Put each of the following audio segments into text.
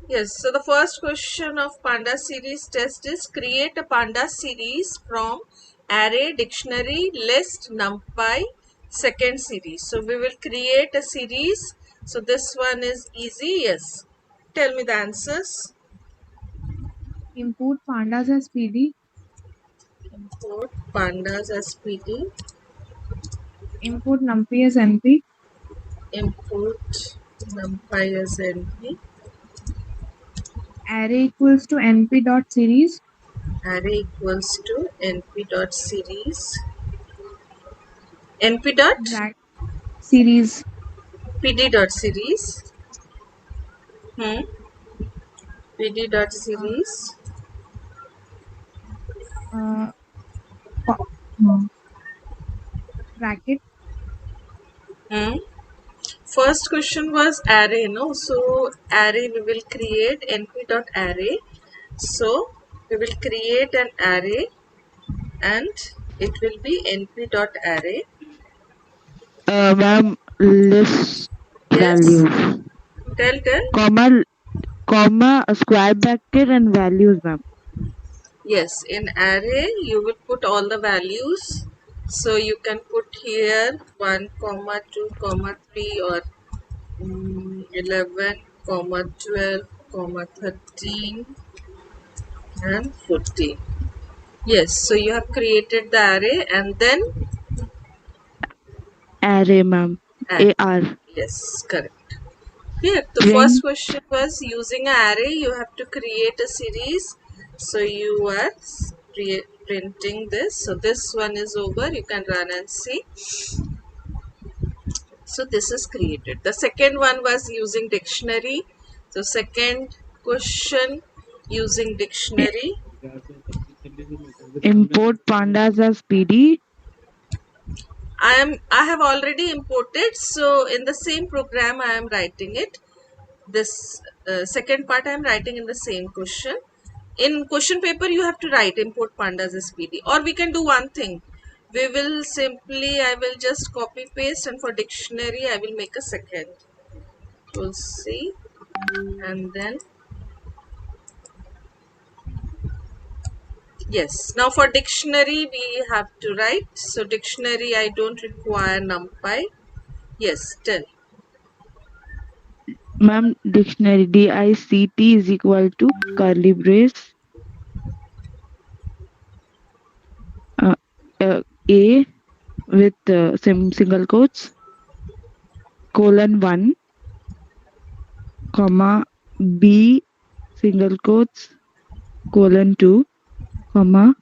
Yes, so the first question of Panda series test is create a Panda series from array, dictionary, list, NumPy, second series. So we will create a series. So this one is easy. Yes. Tell me the answers. Import pandas as PD. Import pandas as PD. Import numpy as NP. Import NumPy as NP. Array equals to np dot series. Array equals to np dot series. np dot Series. pd dot series. pd dot Uh, series. uh, uh, bracket. Hmm. First question was array, no? So array we will create np dot array. So we will create an array and it will be np dot array. Ma'am, list Yes. values, Tell. comma, a square bracket and values, ma'am. Yes, in array you will put all the values. So you can put here 1, comma 2, comma 3 or 11, comma 12, comma 13 and 14. Yes, so you have created the array and then Array, ma'am. add. AR. Yes, correct. Here, the first Print, question was using an array, you have to create a series. So you are printing this. So this one is over. You can run and see. So this is created. The second one was using dictionary. So second question using dictionary. import pandas as PD. I have already imported. So in the same program I am writing it. This second part I am writing in the same question. In question paper you have to write import pandas as PD. Or we can do one thing. We will simply, I will just copy paste, and for dictionary I will make a second. We'll see. And then yes, now for dictionary we have to write. So dictionary I don't require NumPy. Yes, tell. Ma'am, dictionary DICT is equal to curly brace. Uh, A with single quotes, colon 1, comma, B, single quotes, colon 2, comma,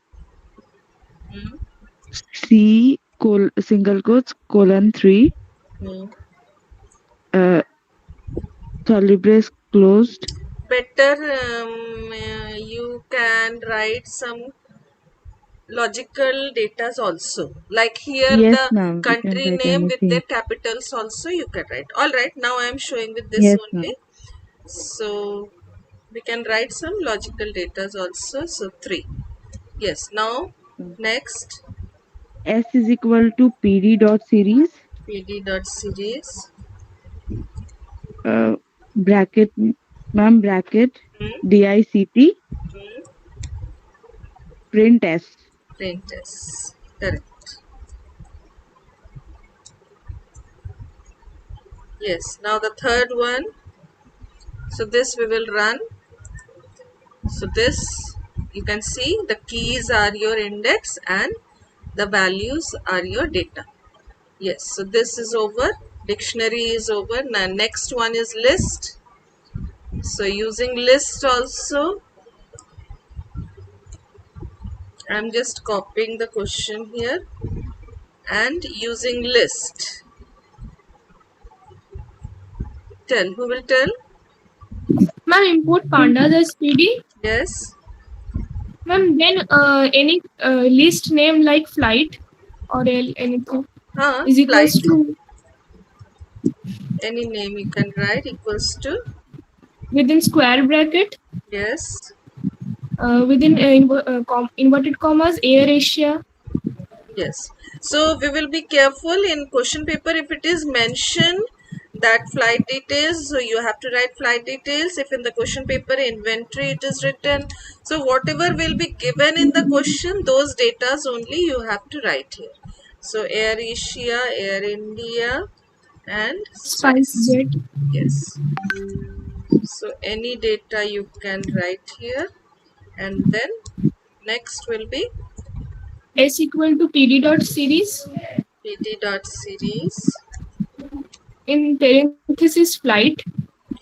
Hmm. C, single quotes, colon 3, Hmm. uh, curly brace closed. Better you can write some logical datas also. Like here Yes, the ma'am, we can country write name with their anything. capitals also you can write. Alright, now I am showing with this Yes, only. ma'am. So we can write some logical datas also. So 3. Yes, now next S is equal to PD dot series, pd dot series. bracket, ma'am, bracket, Hmm. DICT, Hmm. print S. Print s. Correct. Yes, now the third one. So this we will run. So this you can see the keys are your index and the values are your data. Yes, so this is over. Dictionary is over. Now next one is list. So using list also, I'm just copying the question here and using list. Tell, who will tell? Ma'am, import pandas as PD. Yes. Ma'am, then any list name like flight or anything is equals Flight. to Any name you can write equals to. within square bracket Yes. within inverted commas Air Asia. Yes. So we will be careful in question paper if it is mentioned that flight details, so you have to write flight details. If in the question paper inventory it is written, so whatever will be given in the question, those datas only you have to write here. So Air Asia, Air India and SpiceJet. Yes. So any data you can write here, and then next will be S equal to PD dot series. PD dot series. In parenthesis flight.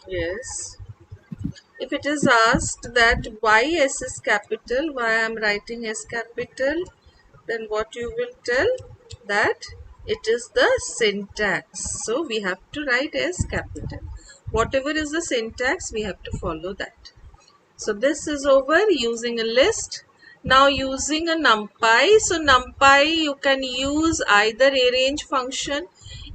Yes. If it is asked that why S is capital, why I am writing S capital, then what you will tell? That it is the syntax. So we have to write S capital. Whatever is the syntax, we have to follow that. So this is over using a list. Now using a NumPy. So NumPy you can use either arrange function.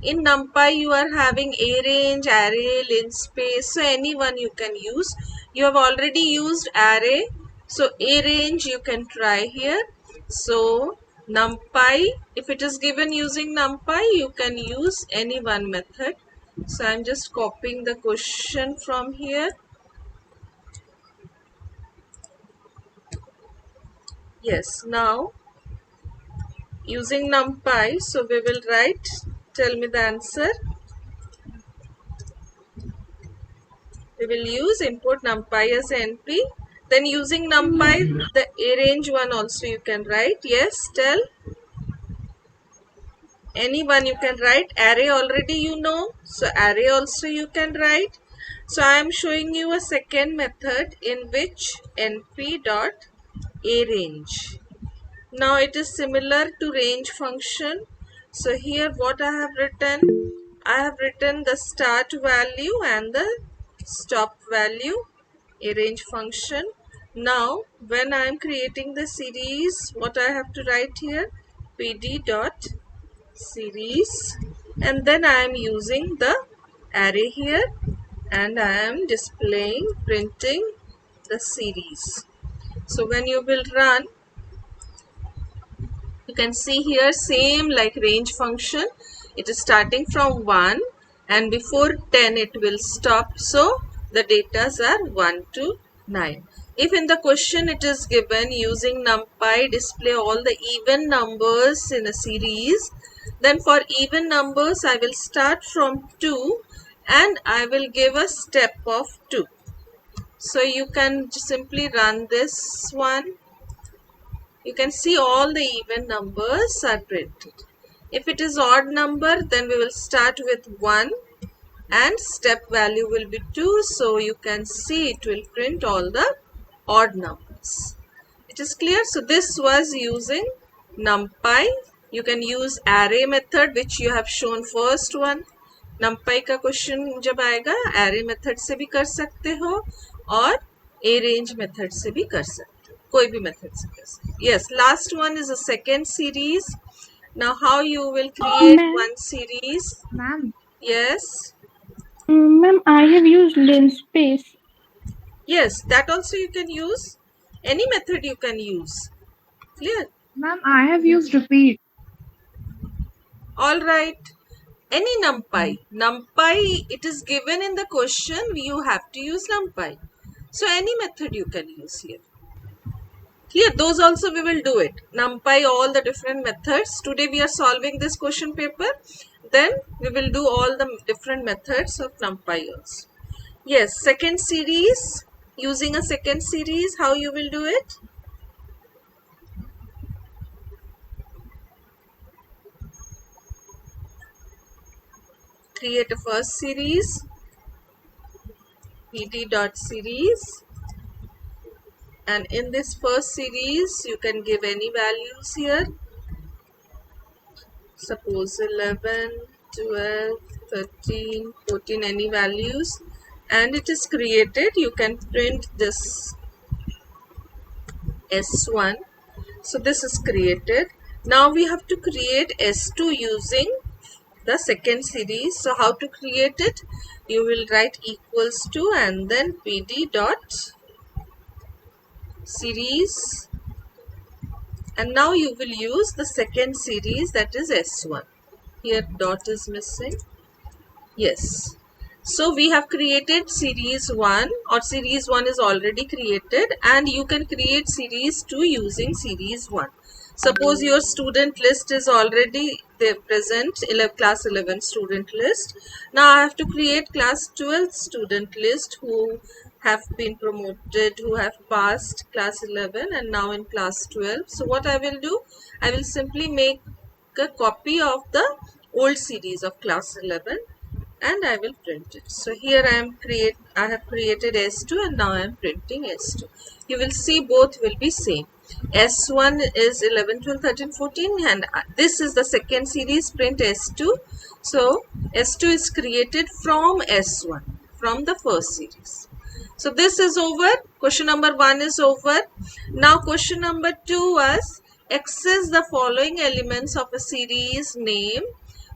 In NumPy you are having arrange, array, linspace. So any one you can use. You have already used array. So arrange you can try here. So NumPy, if it is given using NumPy, you can use any one method. So I am just copying the question from here. Yes, now using NumPy, so we will write, tell me the answer. We will use import NumPy as NP. Then using NumPy, the arrange one also you can write. Yes, tell. Any one you can write. Array already you know. So array also you can write. So I am showing you a second method in which np dot arrange. Now it is similar to range function. So here what I have written? I have written the start value and the stop value, arrange function. Now when I am creating the series, what I have to write here? PD dot series, and then I am using the array here and I am displaying, printing the series. So when you will run, you can see here same like range function. It is starting from 1 and before 10 it will stop. So the datas are 1 to 9. If in the question it is given using NumPy display all the even numbers in a series, then for even numbers I will start from 2 and I will give a step of 2. So you can simply run this one. You can see all the even numbers are printed. If it is odd number, then we will start with 1 and step value will be 2. So you can see it will print all the odd numbers. It is clear? So this was using NumPy. You can use array method which you have shown first one. NumPy का question जब आएगा array method से भी कर सकते हो और arrange method से भी कर सकते हो, कोई भी method से कर सकते हो. Yes, last one is a second series. Now how you will create one series? Ma'am. Yes. Ma'am, I have used linspace. Yes, that also you can use. Any method you can use. Clear? Ma'am, I have used repeat. All right. Any NumPy. NumPy, it is given in the question, you have to use NumPy. So any method you can use here. Clear? Those also we will do it. NumPy, all the different methods. Today we are solving this question paper. Then we will do all the different methods of NumPy also. Yes, second series. Using a second series, how you will do it? Create a first series, pd.series, and in this first series you can give any values here. Suppose 11, 12, 13, 14, any values, and it is created. You can print this S1. So this is created. Now we have to create S2 using the second series. So how to create it? You will write equals to and then pd dot series, and now you will use the second series, that is S1. Here dot is missing. Yes, So we have created series 1, or series 1 is already created, and you can create series 2 using series 1. Suppose your student list is already present, class 11 student list. Now I have to create class 12 student list who have been promoted, who have passed class 11 and now in class 12. So what I will do, I will simply make a copy of the old series of class 11 and I will print it. So here I have created S2 and now I am printing S2. You will see both will be same. S1 is 11, 12, 13, 14 and this is the second series, print S2. So S2 is created from S1, from the first series. So this is over. Question number 1 is over. Now question number 2 was access the following elements of a series name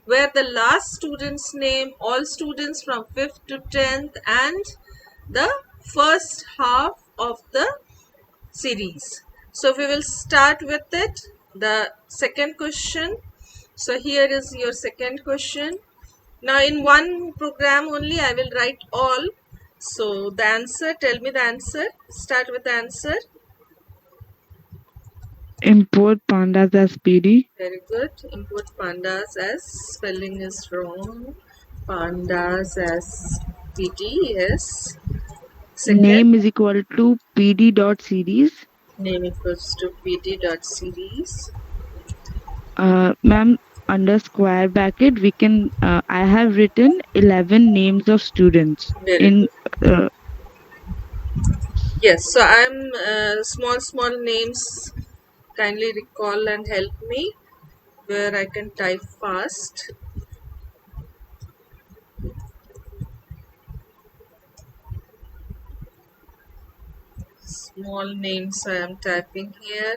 where the last student's name, all students from 5th to 10th and the first half of the series. So we will start with it. The second question. So here is your second question. Now in one program only I will write all. So the answer, tell me the answer. Start with the answer. Import pandas as PD. Very good. Import pandas as, spelling is wrong. Pandas as PD, yes. Second, Name is equal to PD.series. name equals to PD.series. Ma'am, under square bracket, we can, I have written 11 names of students Very in, good. Yes, so I'm small names. Kindly recall and help me where I can type fast. Small names I am typing here.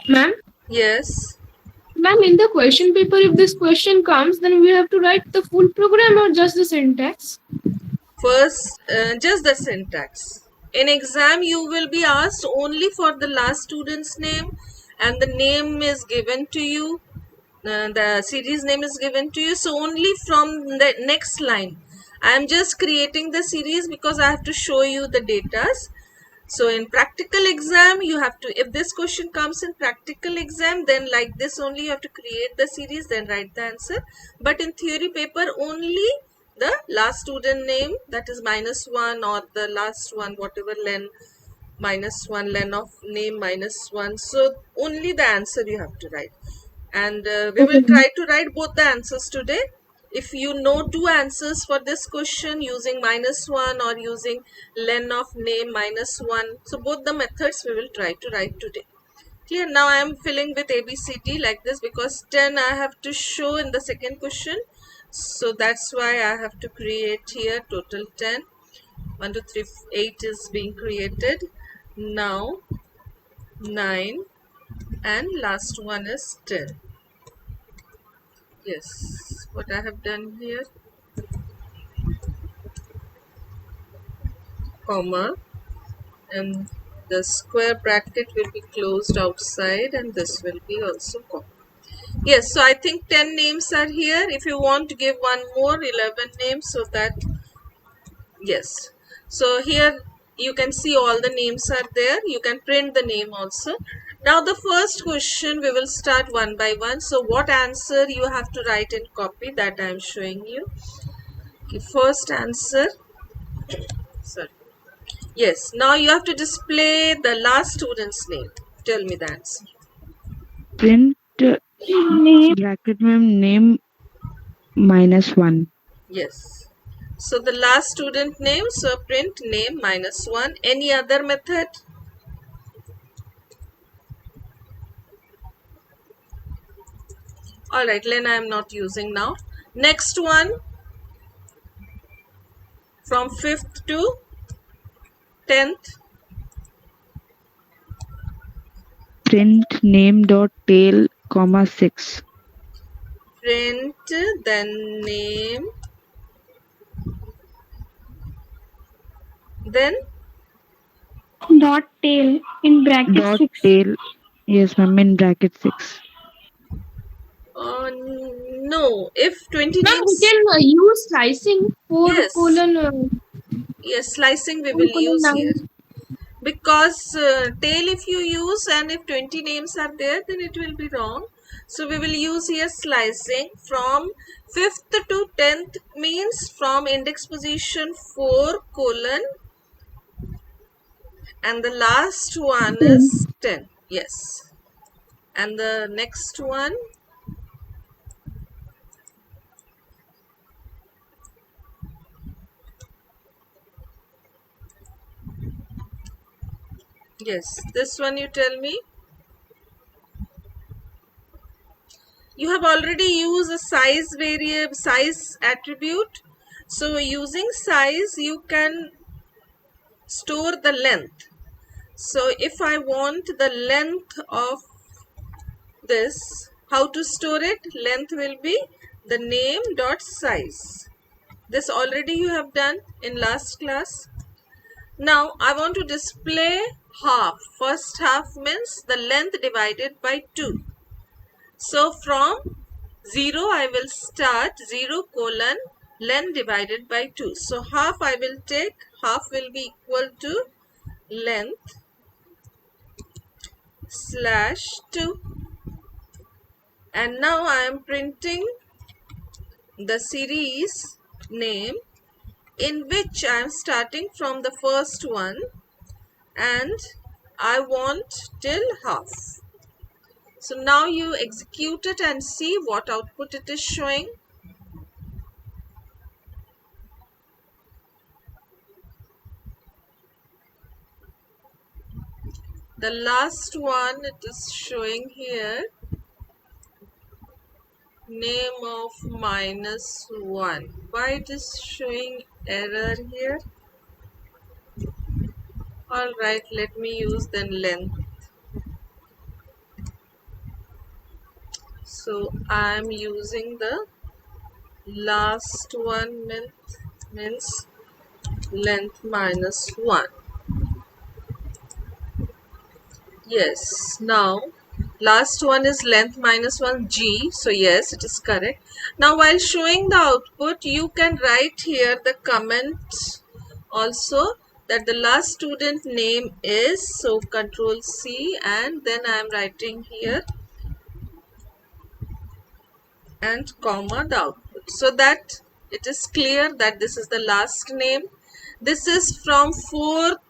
Ma'am? Yes. Ma'am, in the question paper, if this question comes, then we have to write the full program or just the syntax? First, just the syntax. In exam, you will be asked only for the last student's name and the name is given to you. The series name is given to you. So only from the next line. I am just creating the series because I have to show you the datas. So in practical exam, you have to, if this question comes in practical exam, then like this only you have to create the series, then write the answer. But in theory paper, only the last student name, that is -1, or the last one, whatever len, -1, len of name -1. So only the answer you have to write. And we will try to write both the answers today. If you know two answers for this question using -1 or using len of name -1, so both the methods we will try to write today. Clear? Now I am filling with ABCD like this because 10 I have to show in the second question. So that's why I have to create here total 10. 1, 2, 3, 8 is being created. Now 9 and last one is 10. Yes, what I have done here, comma, and the square bracket will be closed outside and this will be also comma. Yes, so I think 10 names are here. If you want to give one more, 11 names, so that, yes. So here you can see all the names are there. You can print the name also. Now the first question we will start one by one. So what answer you have to write in copy, that I am showing you. Okay, first answer, sorry. Yes, now you have to display the last student's name. Tell me the answer. Print Name. bracket ma'am, name -1. Yes. So the last student name, so print name -1. Any other method? Alright, Len, I am not using now. Next one, from 5th to 10th. Print name dot tail, comma 6. Print, then name, then Dot tail in bracket Dot 6. tail. Yes, ma'am, in bracket 6. No, if 20 Ma'am, we names, can use slicing 4 yes, colon yes, slicing we 4 will colon use 9. here. Because tail if you use and if 20 names are there, then it will be wrong. So we will use here slicing from 5th to 10th, means from index position 4 colon, and the last one is 10. Yes. And the next one, yes, this one you tell me. You have already used a size variable, size attribute. So using size, you can store the length. So if I want the length of this, how to store it? Length will be the name dot size. This already you have done in last class. Now I want to display half. First half means the length divided by 2. So from 0 I will start 0 colon length divided by 2. So half I will take, half will be equal to length slash 2. And now I am printing the series name, in which I am starting from the first one and I want till half. So now you execute it and see what output it is showing. The last one, it is showing here name of -1. Why it is showing error here? Alright, let me use then length. So I am using the last one, means length -1. Yes, now last one is length -1 G. So yes, it is correct. Now while showing the output, you can write here the comment also that the last student name is, so control C, and then I am writing here and comma the output, so that it is clear that this is the last name. This is from fourth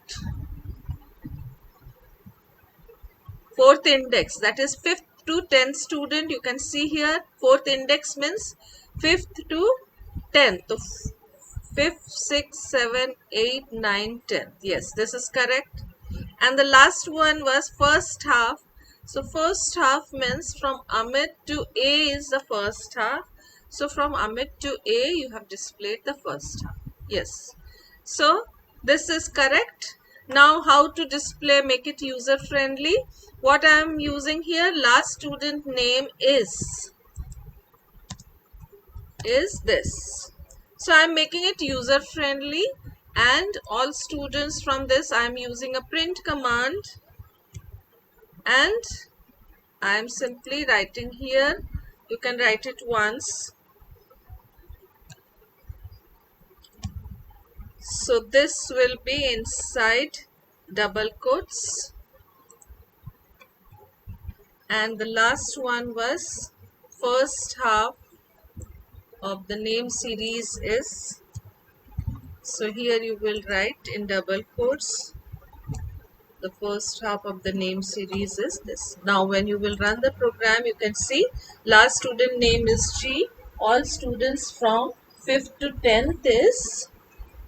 index, that is 5th to 10th student. You can see here fourth index means 5th to 10th. So 5th, 6th, 7th, 8th, 9th, 10th. Yes, this is correct. And the last one was first half. So first half means from Amit to A is the first half. So from Amit to A you have displayed the first half. Yes. So this is correct. Now how to display, make it user friendly? What I am using here, last student name is this. So I am making it user friendly, and all students from this I am using a print command, and I am simply writing here. You can write it once. So this will be inside double quotes, and the last one was first half of the name series is. So here you will write in double quotes, the first half of the name series is this. Now when you will run the program, you can see last student name is G. All students from 5th to 10th is,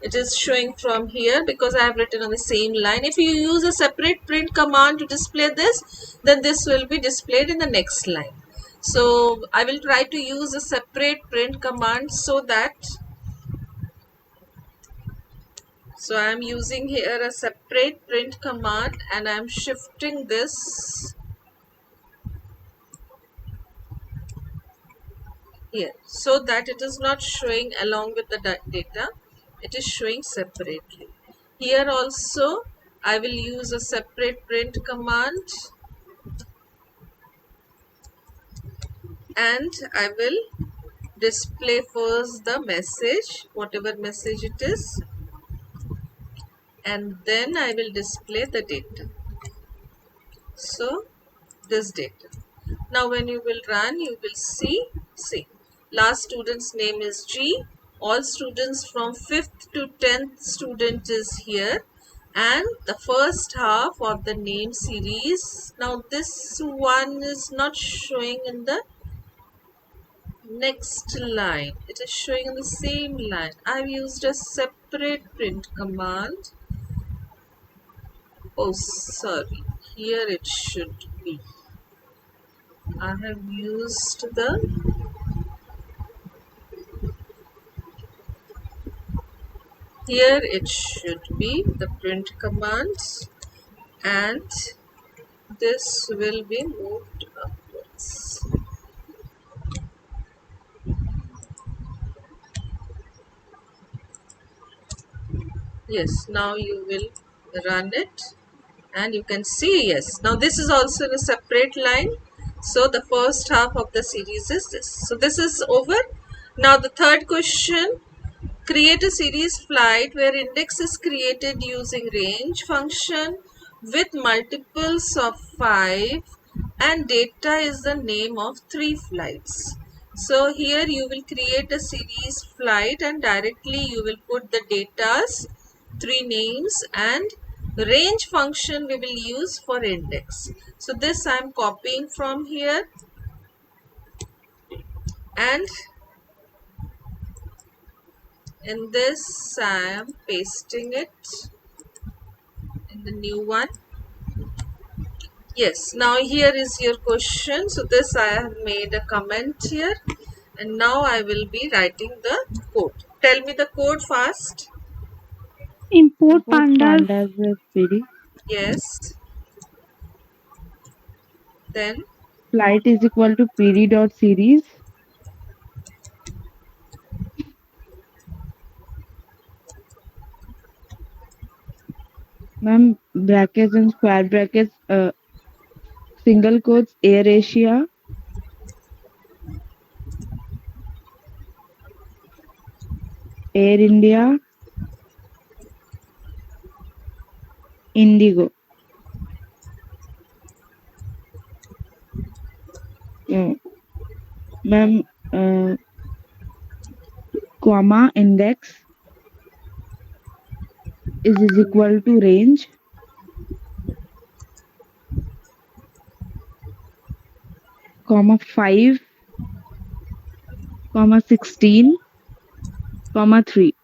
it is showing from here because I have written on the same line. If you use a separate print command to display this, then this will be displayed in the next line. So I will try to use a separate print command so that, so I am using here a separate print command and I am shifting this here so that it is not showing along with the data, it is showing separately. Here also I will use a separate print command, and I will display first the message, whatever message it is, and then I will display the data. So this data. Now when you will run, you will see, last student's name is G. All students from 5th to 10th student is here, and the first half of the name series. Now this one is not showing in the next line. It is showing in the same line. I've used a separate print command. Oh, sorry. Here it should be. I have used here it should be the print commands, and this will be moved upwards. Yes, now you will run it, and you can see, yes, now this is also in a separate line. So the first half of the series is this. So this is over. Now the third question: create a series flight where index is created using range function with multiples of 5 and data is the name of 3 flights. So here you will create a series flight and directly you will put the data's 3 names, and range function we will use for index. So this I am copying from here, and in this I am pasting it in the new one. Yes, now here is your question. So this I have made a comment here, and now I will be writing the code. Tell me the code fast. Import Import pandas. pandas as PD. Yes. Then Flight is equal to PD dot series. Ma'am, brackets and square brackets, single quotes, Air Asia, Air India, Indigo. Ma'am, comma index is equal to range, comma 5, comma 16, comma 3.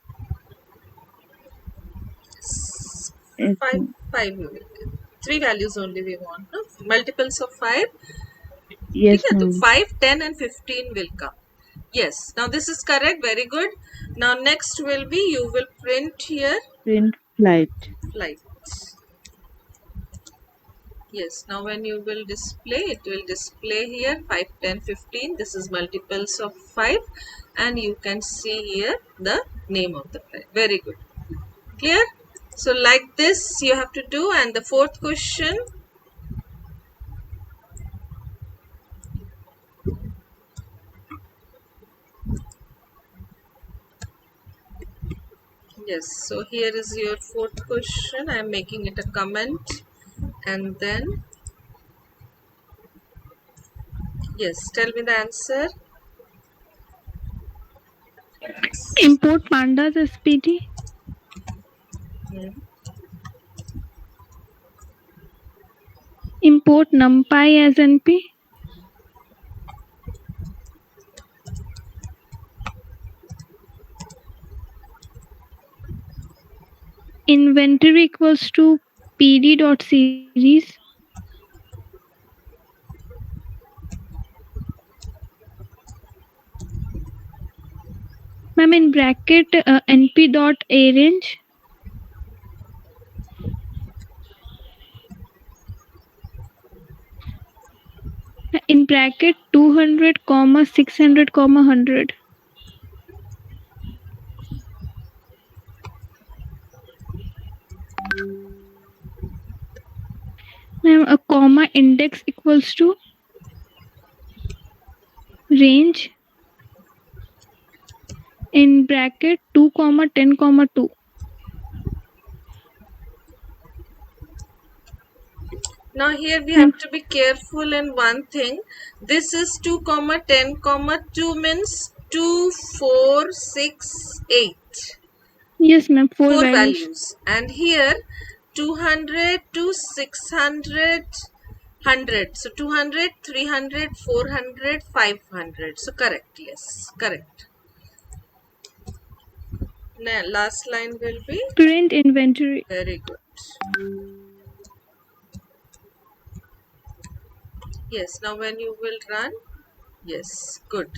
Yes, five, ma'am. 5 we will get. 3 values only we want. No? Multiples of 5. Yes, Okay, so ma'am. 5, 10 and 15 will come. Yes, now this is correct. Very good. Now next will be, you will print here Print flight. flight. Yes, now when you will display, it will display here 5, 10, 15. This is multiples of 5, and you can see here the name of the flight. Very good. Clear? So like this you have to do. And the fourth question: yes, so here is your fourth question. I am making it a comment, and then yes, tell me the answer. Import pandas as PD. Hmm. Import numpy as NP. Inventory equals to PD dot series. Ma'am, in bracket NP dot A range. In bracket 200 comma 600 comma 100. Ma'am, a comma index equals to range in bracket 2 comma 10 comma 2. Now here we have to be careful in one thing. This is 2 comma 10 comma 2 means 2, 4, 6, 8. Yes, ma'am. 4 Four values. values. And here 200 to 600, 100. So 200, 300, 400, 500. So correct. Yes, correct. Now last line will be Current inventory. very good. Yes, now when you will run, yes, good.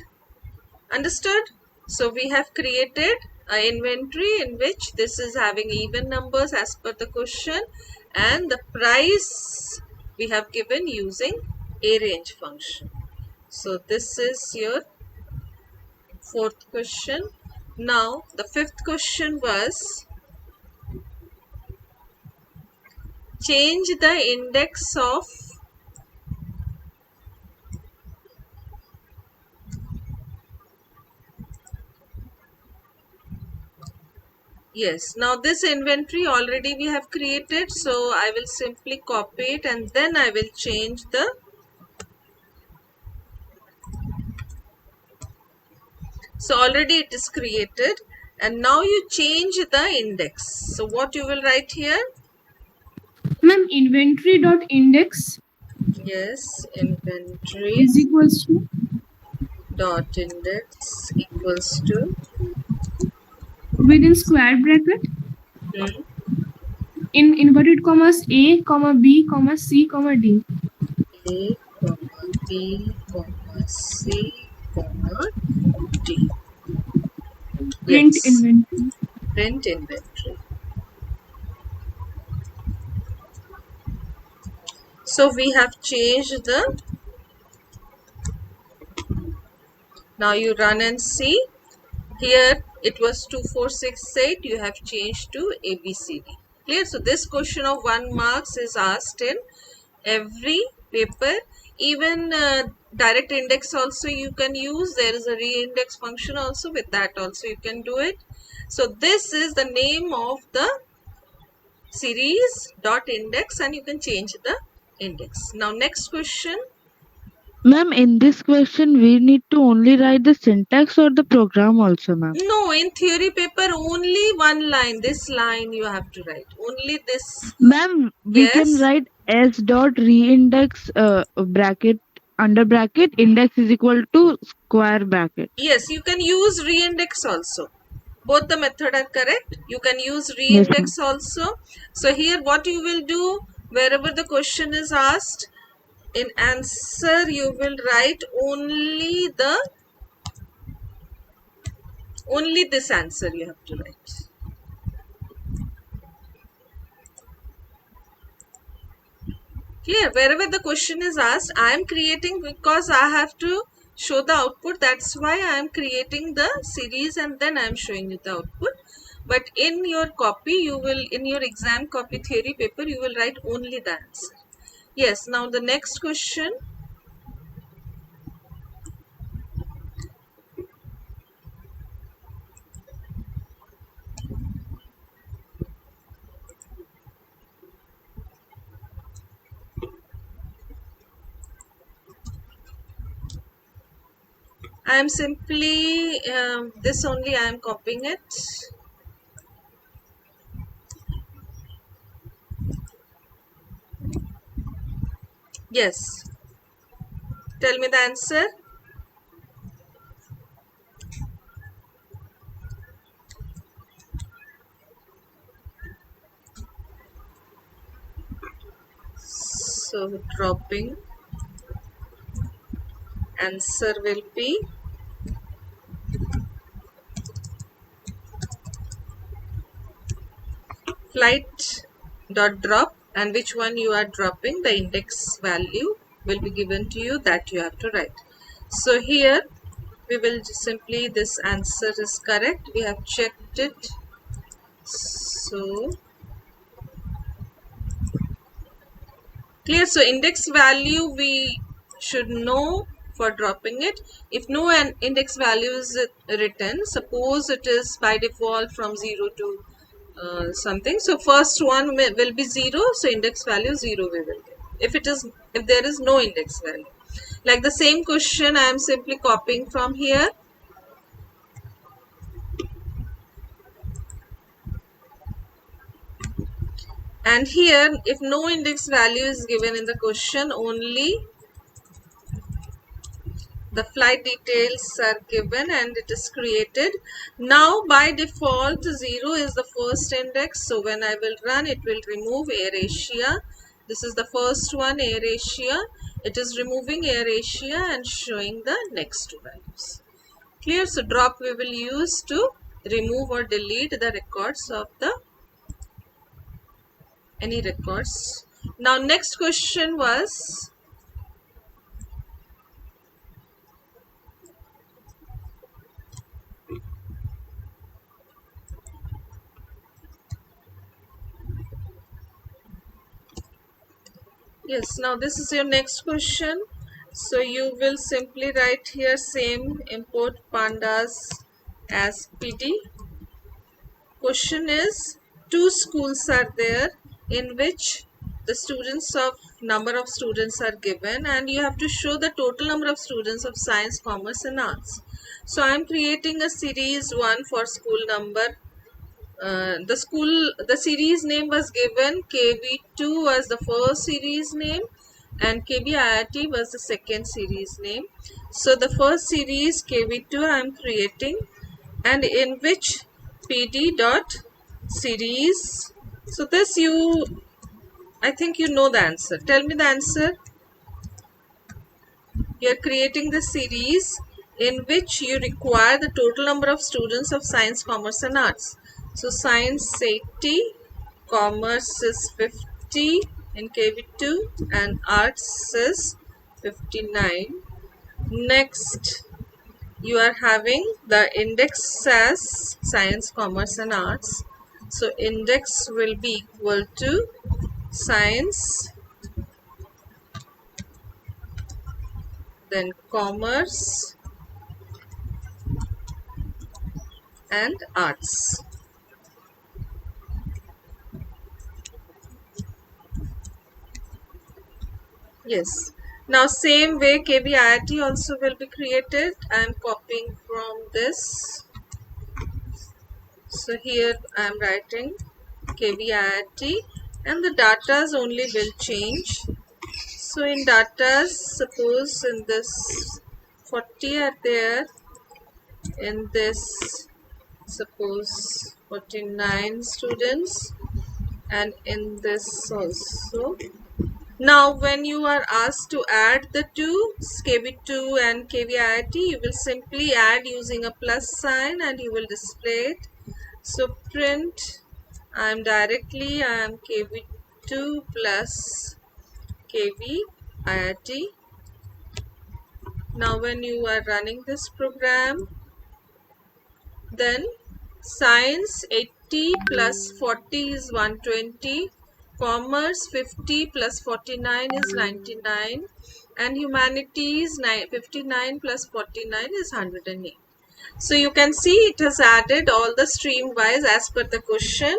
Understood? So we have created an inventory in which this is having even numbers as per the question, and the price we have given using arange function. So this is your fourth question. Now the fifth question was change the index of yes. Now this inventory already we have created, so I will simply copy it and then I will change the so already it is created and now you change the index. So what you will write here? Ma'am, inventory dot index Yes, inventory is equals to dot index equals to within square bracket in inverted commas A, comma B, comma C, comma D. A, B, C, D. Print Yes, inventory. print inventory. So we have changed the now you run and see. Here it was 2468, you have changed to ABCD. Clear? So this question of 1 marks is asked in every paper. Even direct index also you can use. There is a reindex function also, with that also you can do it. So this is the name of the series dot index and you can change the index. Now next question. Ma'am, in this question, we need to only write the syntax or the program also, ma'am? No, in theory paper only one line. This line you have to write. Only this. Ma'am, we can Yes. write s dot reindex bracket under bracket index is equal to square bracket. Yes, you can use reindex also. Both the method are correct. You can use Yes, ma'am. reindex also. So here what you will do, wherever the question is asked, in answer you will write only this answer you have to write. Clear? Wherever the question is asked, I am creating because I have to show the output. That's why I am creating the series and then I am showing you the output. But in your copy, in your exam copy theory paper, you will write only the answer. Yes, now the next question. I am simply, this only I am copying it. Yes. Tell me the answer. So dropping answer will be flight dot drop, and which one you are dropping, the index value will be given to you, that you have to write. So here we will just simply, this answer is correct, we have checked it. So Clear? So index value we should know for dropping it. If no an index value is written, suppose it is by default from 0 to something. So first one will be 0. So index value 0 we will get. If there is no index value. Like the same question I am simply copying from here. And here, if no index value is given in the question, only the flight details are given and it is created. Now by default 0 is the first index, so when I will run, it will remove AirAsia. This is the first one, AirAsia. It is removing AirAsia and showing the next two values. Clear? So drop we will use to remove or delete the records of the any records. Now next question was, yes, now this is your next question. So you will simply write here same import pandas as PD. Question is, two schools are there in which the students of number of students are given and you have to show the total number of students of science, commerce and arts. So I am creating a series 1 for school number. The series name was given. KB2 was the first series name and KBIIT was the second series name. So the first series KB2 I am creating, and in which PD dot series. So this I think you know the answer. Tell me the answer. You are creating the series in which you require the total number of students of science, commerce and arts. So science 80, commerce is 50 in KB2 and arts is 59. Next, you are having the index as science, commerce and arts. So index will be equal to science, then commerce and arts. Yes. Now same way KBIIT also will be created. I am copying from this. So here I am writing KBIIT and the datas only will change. So in datas, suppose in this 40 are there, in this suppose 49 students, and in this also. Now when you are asked to add the two, KB2 and KBIIT, you will simply add using a plus sign and you will display it. So print, I am KB2 plus KBIIT. Now when you are running this program, then science 80 plus 40 is 120, commerce 50 plus 49 is 99, and humanities 59 plus 49 is 108. So you can see it has added all the stream wise as per the question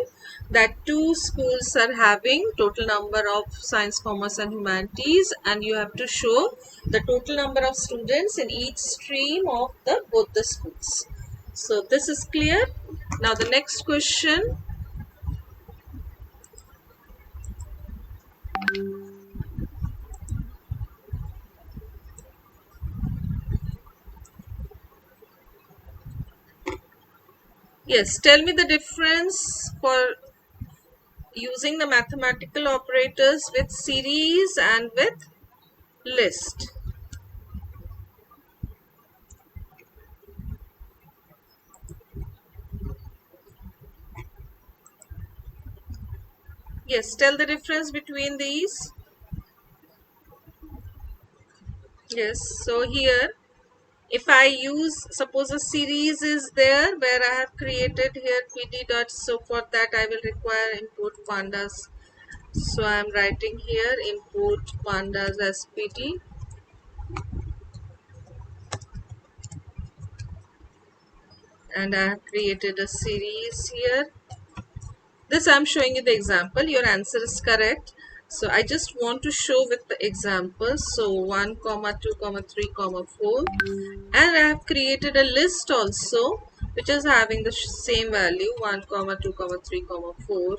that two schools are having total number of science, commerce and humanities, and you have to show the total number of students in each stream of both the schools. So this is clear. Now the next question. Yes, tell me the difference for using the mathematical operators with series and with list. Yes, tell the difference between these. Yes, so here if I use, suppose a series is there where I have created here PD dots, so for that I will require import pandas So I'm writing here import pandas as PD. And I have created a series here. This I'm showing you the example. Your answer is correct. So I just want to show with the examples. So 1, 2, 3, 4. And I have created a list also which is having the same value 1, 2, 3, 4.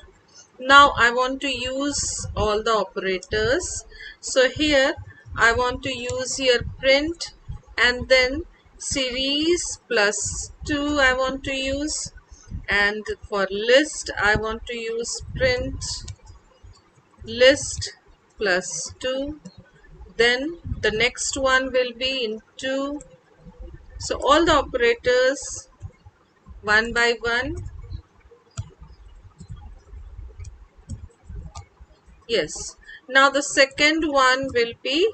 Now I want to use all the operators. So here I want to use here print and then series plus 2 I want to use, and for list I want to use print list plus 2. Then the next one will be into, so all the operators one by one. Yes. Now the second one will be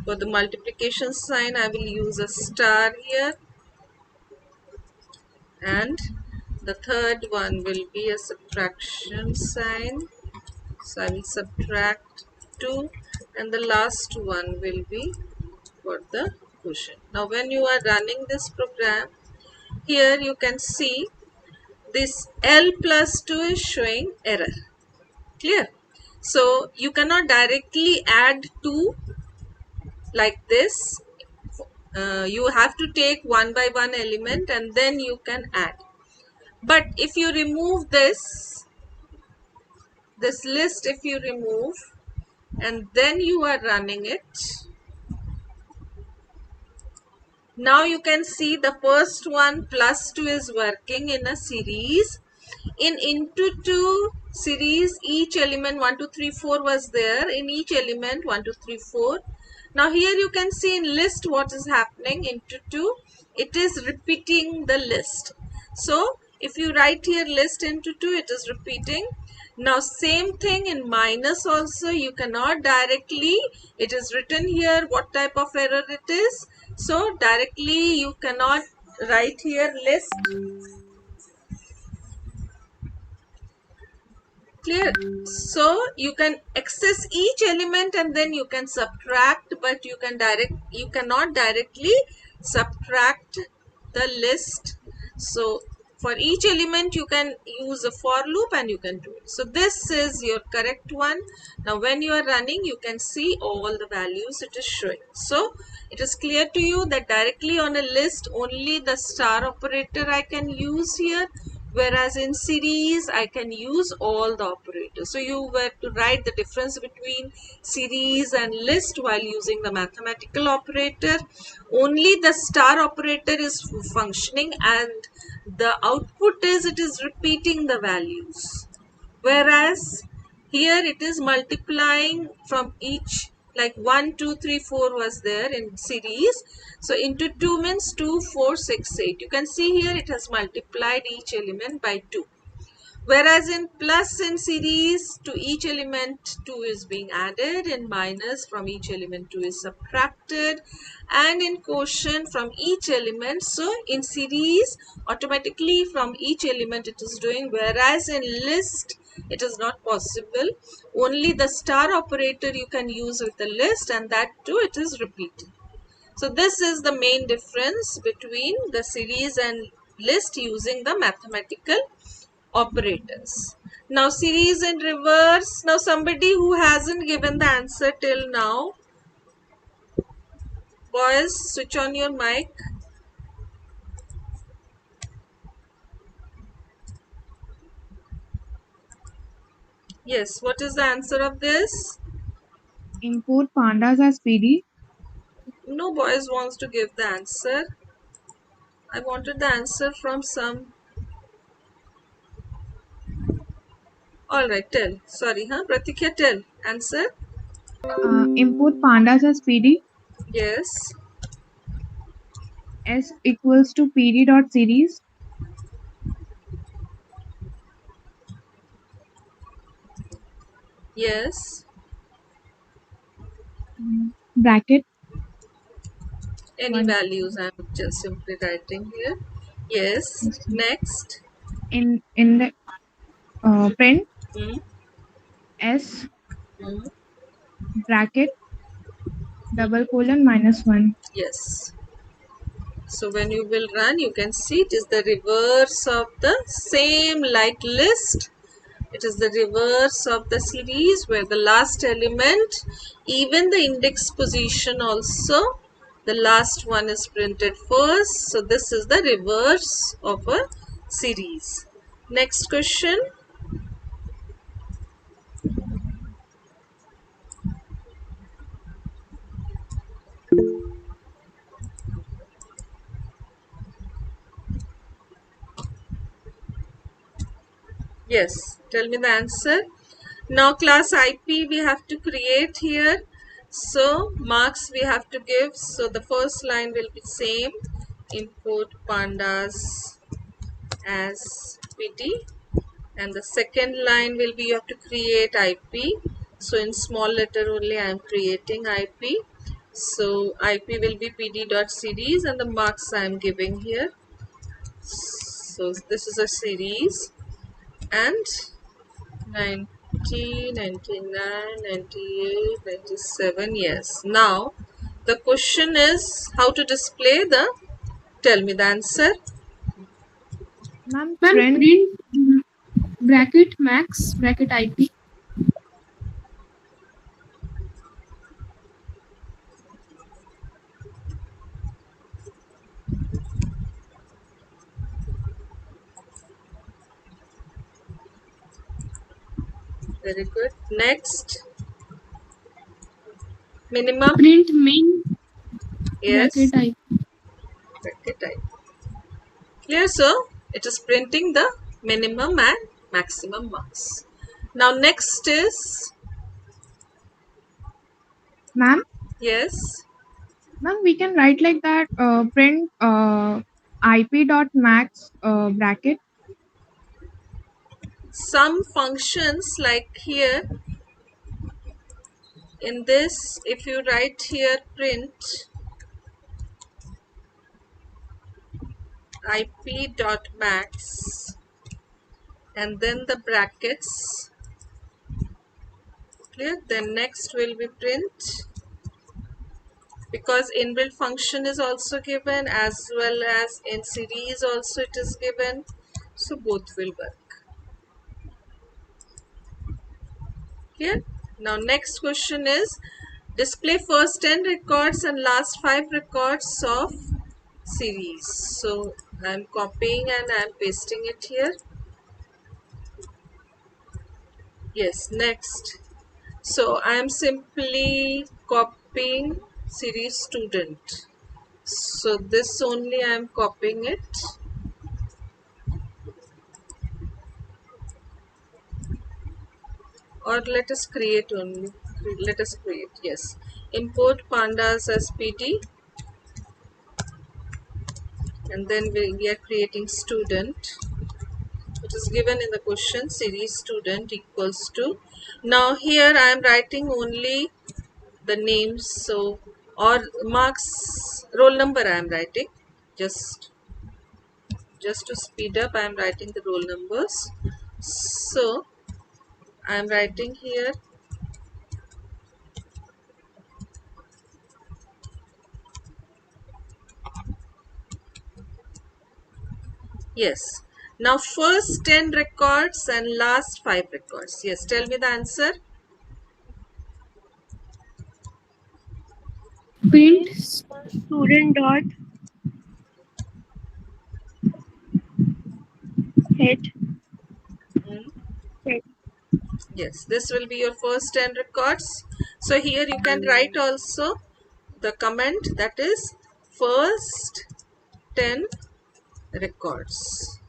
for the multiplication sign. I will use a star here, and the third one will be a subtraction sign. So I will subtract 2, and the last one will be for the quotient. Now when you are running this program, here you can see this L plus 2 is showing error. Clear? So you cannot directly add 2 like this. You have to take one by one element and then you can add. But if you remove this list, if you remove and then you are running it, now you can see the first one plus 2 is working in a series. In into 2 series, each element 1, 2, 3, 4 was there. In each element 1, 2, 3, 4. Now here you can see in list what is happening into 2. It is repeating the list. So if you write here list into 2, it is repeating. Now same thing in minus also, you cannot directly, it is written here what type of error it is. So directly you cannot write here list. Clear? So you can access each element and then you can subtract, but you cannot directly subtract the list. So for each element you can use a for loop and you can do it. So this is your correct one. Now when you are running, you can see all the values it is showing. So it is clear to you that directly on a list only the star operator I can use here, whereas in series I can use all the operators. So you were to write the difference between series and list while using the mathematical operator. Only the star operator is functioning and the output is it is repeating the values, whereas here it is multiplying from each, like 1, 2, 3, 4 was there in series. So into 2 means 2, 4, 6, 8. You can see here it has multiplied each element by 2. Whereas in plus in series, to each element 2 is being added, in minus from each element 2 is subtracted, and in quotient from each element. So in series automatically from each element it is doing, whereas in list it is not possible. Only the star operator you can use with the list, and that too it is repeating. So this is the main difference between the series and list using the mathematical operators. Now series in reverse. Now somebody who hasn't given the answer till now, boys, switch on your mic. Yes, what is the answer of this? Import pandas as PD. No boys wants to give the answer. I wanted the answer from some. Alright, tell. Sorry, Pratikya, tell. Answer? Import pandas as PD. Yes. S equals to PD dot series. Yes. Bracket. Any 1. values I'm just simply writing here. Yes. Next. In the print Hmm. S bracket, double colon, -1. Yes. So when you will run, you can see it is the reverse of the same like list. It is the reverse of the series where the last element, even the index position also, the last one is printed first. So this is the reverse of a series. Next question. Yes, tell me the answer. Now class IP we have to create here. So marks we have to give. So the first line will be same. Import pandas as PD. And the second line will be you have to create IP. So in small letter only I am creating IP. So IP will be pd.series and the marks I am giving here. So this is a series and 90, 99, 98, 97. Yes. Now the question is how to display the, tell me the answer. Ma'am, Ma'am, print print bracket max bracket IP. Very good. Next. Minimum. Print main Yes. bracket IP. Bracket type. Clear, so it is printing the minimum and maximum marks. Now next is, ma'am. yes, Ma'am, we can write like that. Print IP.max bracket. some functions like here in this, if you write here print IP.max and then the brackets, clear, then next will be print, because inbuilt function is also given as well as in series also it is given, so both will work. Here. Now next question is display first 10 records and last 5 records of series. So I am copying and I am pasting it here. Yes, next. So I am simply copying series student. So this only I am copying it. Or let us create only. Let us create. Yes. Import pandas as PD. And then we are creating student. It is given in the question series student equals to. Now here I am writing only the names, so or marks, roll number I am writing. Just to speed up I am writing the roll numbers. So I am writing here yes. Now first 10 records and last 5 records. Yes, tell me the answer. Print Student dot head. Yes, this will be your first 10 records. So here you can write also the comment that is first 10 records.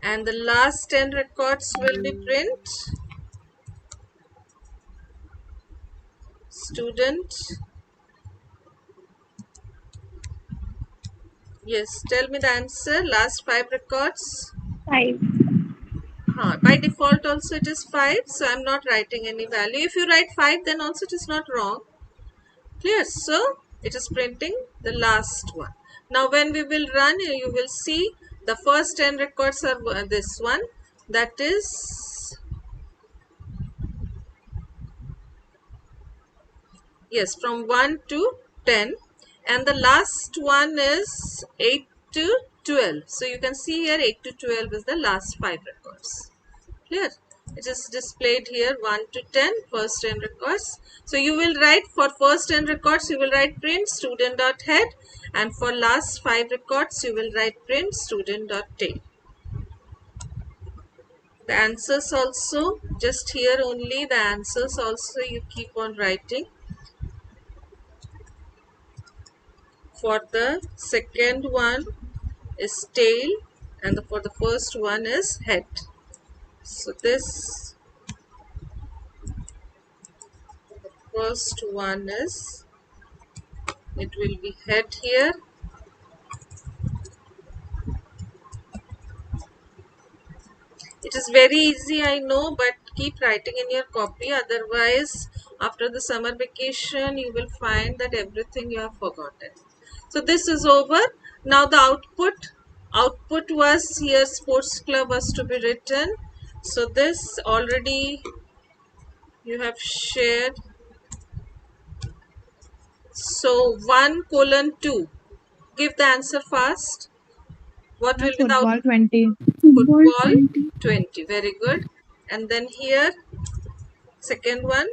And the last 10 records will be print student. Yes, tell me the answer. Last 5 records. 5. By default also it is 5, so I am not writing any value. If you write 5 then also it is not wrong. Clear? So it is printing the last one. Now when we will run, you will see the first 10 records are this one, that is, yes, from 1 to 10, and the last one is 8 to 12. So you can see here 8 to 12 is the last 5 records. Clear? It is displayed here 1 to 10, first 10 records. So you will write for first 10 records, you will write print student.head, and for last 5 records, you will write print student.tail. The answers also, just here only, the answers also you keep on writing. For the second one is tail, and for the first one is head. So this first one is, it will be head here. It is very easy, I know, but keep writing in your copy. Otherwise, after the summer vacation, you will find that everything you have forgotten. So this is over. Now the output was here, sports club was to be written. So this already you have shared. So 1:2. Give the answer fast. What will be the Football output? 20. Football Football 20. 20. Very good. And then here, second one,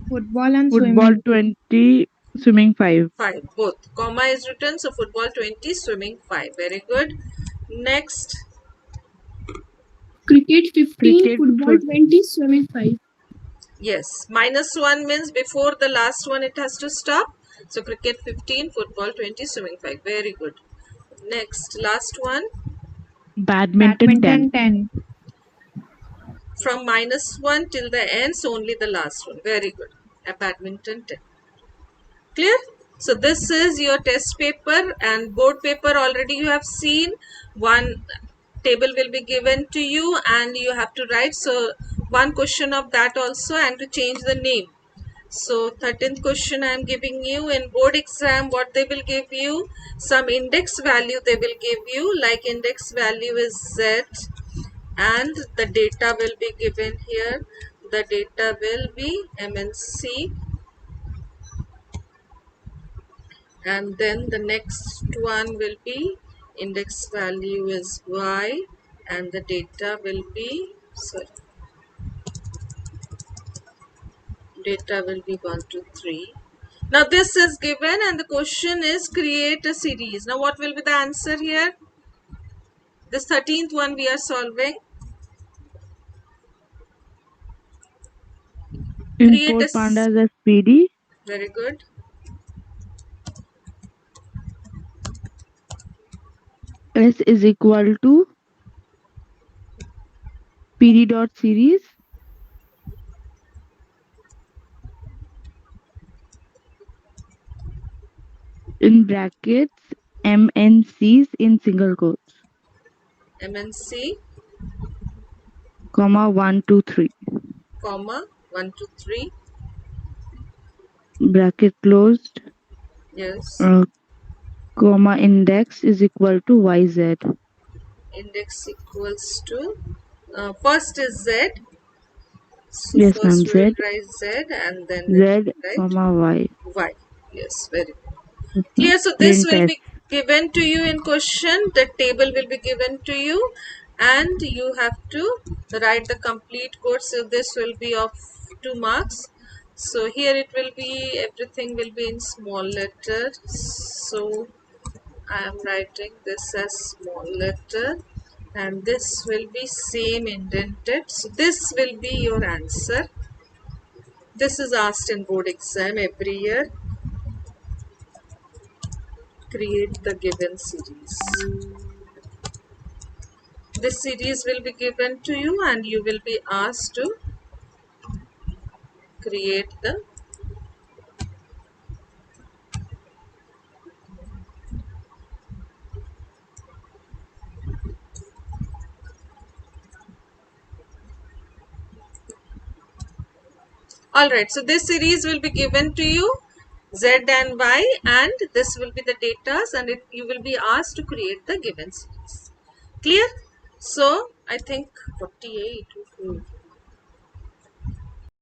Football and Football swimming. 20, swimming 5. 5. Both. Comma is written. So football 20, swimming 5. Very good. Next, Cricket 15, Cricket football 20, swimming 5. yes. -1 means before the last one it has to stop. So cricket 15, football 20, swimming 5. Very good. Next, last one. Badminton 10. Badminton 10. From -1 till the ends, only the last one. Very good. A badminton 10. Clear? So this is your test paper, and board paper already you have seen. One table will be given to you and you have to write. So one question of that also, and to change the name. So 13th question I am giving you. In board exam, what they will give you, some index value they will give you, like index value is Z, and the data will be given here. The data will be MNC, and then the next one will be index value is Y, and the data will be, sorry, data will be 1, 2, 3. Now this is given and the question is create a series. Now what will be the answer here? This 13th one we are solving. Create a Import pandas as PD. very good. S is equal to PD dot series in brackets MNCs in single quotes, MNC, comma 1, 2, 3. comma 1, 2, 3. Bracket closed. Yes. Comma index is equal to YZ. Index equals to, first is Z. So Yes, ma'am. first we will Z, write Z and then we Z, will write comma Y. Y. Yes, very good. Yes, ma'am. Clear? So this Print will S. be given to you in question. The table will be given to you and you have to write the complete code. So this will be of 2 marks. So here it will be, everything will be in small letter. So I am writing this as small letter, and this will be same indented. So this will be your answer. This is asked in board exam every year. Create the given series. This series will be given to you and you will be asked to create the alright. So this series will be given to you. Z and Y, and this will be the data, and you will be asked to create the given series. Clear? So I think 48.